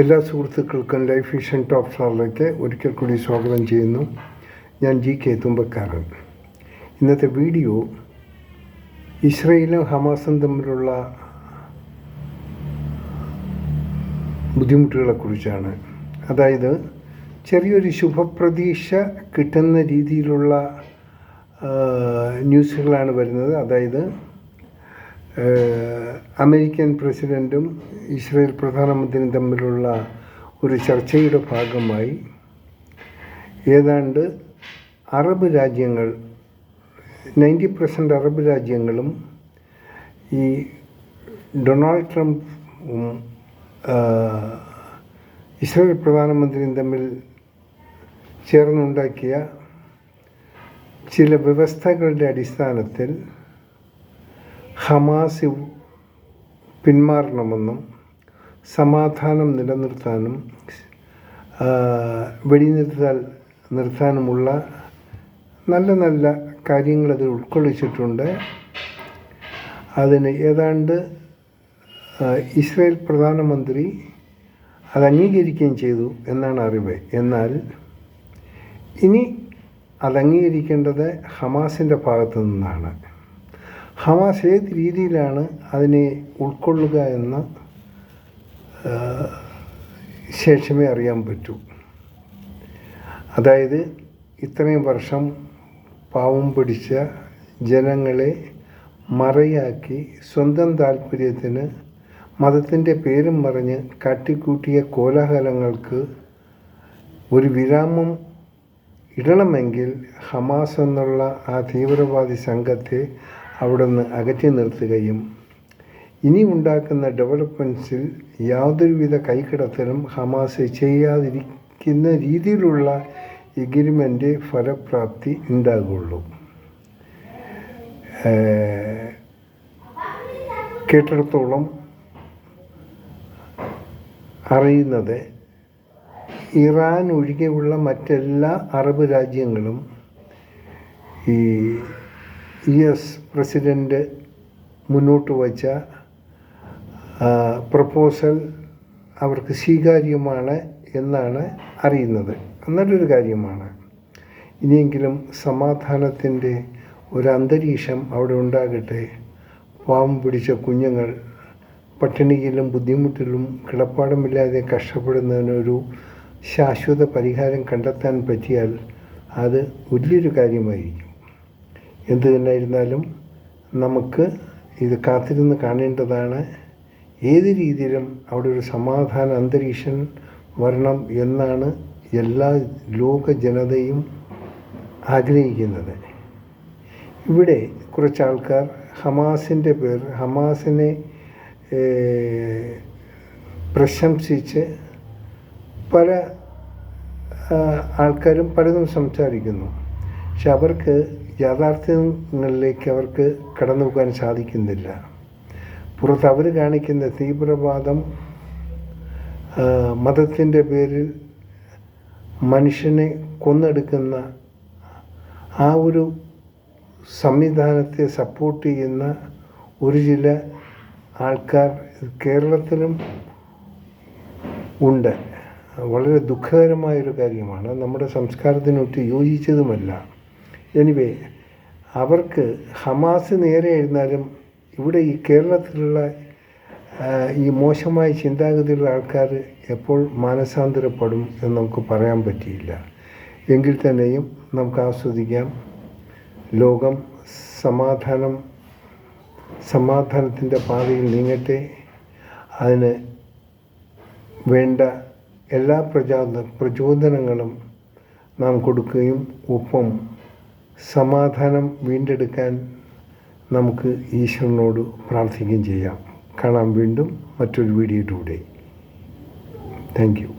എല്ലാ സുഹൃത്തുക്കൾക്കും life vision top സ്റ്റാറിലേക്ക് ഒരിക്കൽ കൂടി സ്വാഗതം ചെയ്യുന്നു. ഞാൻ GK തുമ്പക്കാരൻ. ഇന്നത്തെ വീഡിയോ ഇസ്രയേലും ഹമാസും തമ്മിലുള്ള ബുദ്ധിമുട്ടുകളെക്കുറിച്ചാണ്. അതായത് ചെറിയൊരു ശുഭപ്രതീക്ഷ കിട്ടുന്ന രീതിയിലുള്ള ന്യൂസുകളാണ് വരുന്നത്. അതായത് അമേരിക്കൻ പ്രസിഡൻറ്റും ഇസ്രയേൽ പ്രധാനമന്ത്രിയും തമ്മിലുള്ള ഒരു ചർച്ചയുടെ ഭാഗമായി ഏതാണ്ട് അറബ് രാജ്യങ്ങൾ 90% അറബ് രാജ്യങ്ങളും ഈ ഡൊണാൾഡ് ട്രംപും ഇസ്രയേൽ പ്രധാനമന്ത്രിയും തമ്മിൽ ചേർന്നുണ്ടാക്കിയ ചില വ്യവസ്ഥകളുടെ അടിസ്ഥാനത്തിൽ ഹമാസ് പിന്മാറണമെന്നും സമാധാനം നിലനിർത്താനും നിർത്താനുമുള്ള നല്ല നല്ല കാര്യങ്ങൾ അതിൽ ഉൾക്കൊള്ളിച്ചിട്ടുണ്ട്. അതിന് ഏതാണ്ട് ഇസ്രയേൽ പ്രധാനമന്ത്രി അത് അംഗീകരിക്കുകയും ചെയ്തു എന്നാണ് അറിവ്. എന്നാൽ ഇനി അത് അംഗീകരിക്കേണ്ടത് ഹമാസിൻ്റെ ഭാഗത്തു നിന്നാണ്. ഹമാസ് ഏത് രീതിയിലാണ് അതിനെ ഉൾക്കൊള്ളുക എന്ന് ശേഷമേ അറിയാൻ പറ്റൂ. അതായത് ഇത്രയും വർഷം പാവം പിടിച്ച ജനങ്ങളെ മറയാക്കി സ്വന്തം താല്പര്യത്തിന് മതത്തിൻ്റെ പേരും പറഞ്ഞ് കാട്ടിക്കൂട്ടിയ കോലാഹലങ്ങൾക്ക് ഒരു വിരാമം ഇടണമെങ്കിൽ ഹമാസ് എന്നുള്ള ആ തീവ്രവാദി സംഘത്തെ അവിടെ നിന്ന് അകറ്റി നിർത്തുകയും ഇനി ഉണ്ടാക്കുന്ന ഡെവലപ്മെൻറ്റ്സിൽ യാതൊരുവിധ കൈക്കടത്തലും ഹമാസ് ചെയ്യാതിരിക്കുന്ന രീതിയിലുള്ള എഗ്രിമെൻ്റ് ഫലപ്രാപ്തി ഉണ്ടാകുള്ളൂ. കേട്ടിടത്തോളം അറിയുന്നത് ഇറാൻ ഒഴികെയുള്ള മറ്റെല്ലാ അറബ് രാജ്യങ്ങളും ഈ US പ്രസിഡൻ്റ് മുന്നോട്ട് വച്ച പ്രപ്പോസൽ അവർക്ക് സ്വീകാര്യമാണ് എന്നാണ് അറിയുന്നത്. നല്ലൊരു കാര്യമാണ്. ഇനിയെങ്കിലും സമാധാനത്തിൻ്റെ ഒരു അന്തരീക്ഷം അവിടെ ഉണ്ടാകട്ടെ. പാവം പിടിച്ച കുഞ്ഞുങ്ങൾ പട്ടിണിയിലും ബുദ്ധിമുട്ടിലും കിടപ്പാടമില്ലാതെ കഷ്ടപ്പെടുന്നതിനൊരു ശാശ്വത പരിഹാരം കണ്ടെത്താൻ പറ്റിയാൽ അത് വലിയൊരു കാര്യമായിരിക്കും. എന്തു തന്നെയായിരുന്നാലും നമുക്ക് ഇത് കാത്തിരുന്ന് കാണേണ്ടതാണ്. ഏത് രീതിയിലും അവിടെ ഒരു സമാധാന അന്തരീക്ഷം വരണം എന്നാണ് എല്ലാ ലോക ജനതയും ആഗ്രഹിക്കുന്നത്. ഇവിടെ കുറച്ച് ആൾക്കാർ ഹമാസിനെ പ്രശംസിച്ച് പല ആൾക്കാരും പലതും സംസാരിക്കുന്നു. പക്ഷെ അവർക്ക് യാഥാർത്ഥ്യങ്ങളിലേക്ക് അവർക്ക് കടന്നു പോകാൻ സാധിക്കുന്നില്ല. പുറത്ത് അവർ കാണിക്കുന്ന തീവ്രവാദം, മതത്തിൻ്റെ പേരിൽ മനുഷ്യനെ കൊന്നെടുക്കുന്ന ആ ഒരു സംവിധാനത്തെ സപ്പോർട്ട് ചെയ്യുന്ന ഒരു ചില ആൾക്കാർ കേരളത്തിലും ഉണ്ട്. വളരെ ദുഃഖകരമായൊരു കാര്യമാണ്. നമ്മുടെ സംസ്കാരത്തിനൊട്ട് യോജിച്ചതുമല്ല. എനിവേ, അവർക്ക് ഹമാസ് നേരെ ആയിരുന്നാലും ഇവിടെ ഈ കേരളത്തിലുള്ള ഈ മോശമായ ചിന്താഗതിയുള്ള ആൾക്കാർ എപ്പോൾ മാനസാന്തരപ്പെടും എന്ന് നമുക്ക് പറയാൻ പറ്റിയില്ല. എങ്കിൽ തന്നെയും നമുക്ക് ആസ്വദിക്കാം. ലോകം സമാധാനത്തിൻ്റെ പാതയിൽ നീങ്ങട്ടെ. അതിന് വേണ്ട എല്ലാ പ്രചോദനങ്ങളും നാം കൊടുക്കുകയും ഒപ്പം സമാധാനം വീണ്ടെടുക്കാൻ നമുക്ക് ഈശ്വരനോട് പ്രാർത്ഥിക്കുകയും ചെയ്യാം. കാണാം വീണ്ടും മറ്റൊരു വീഡിയോയിലൂടെ. Thank you.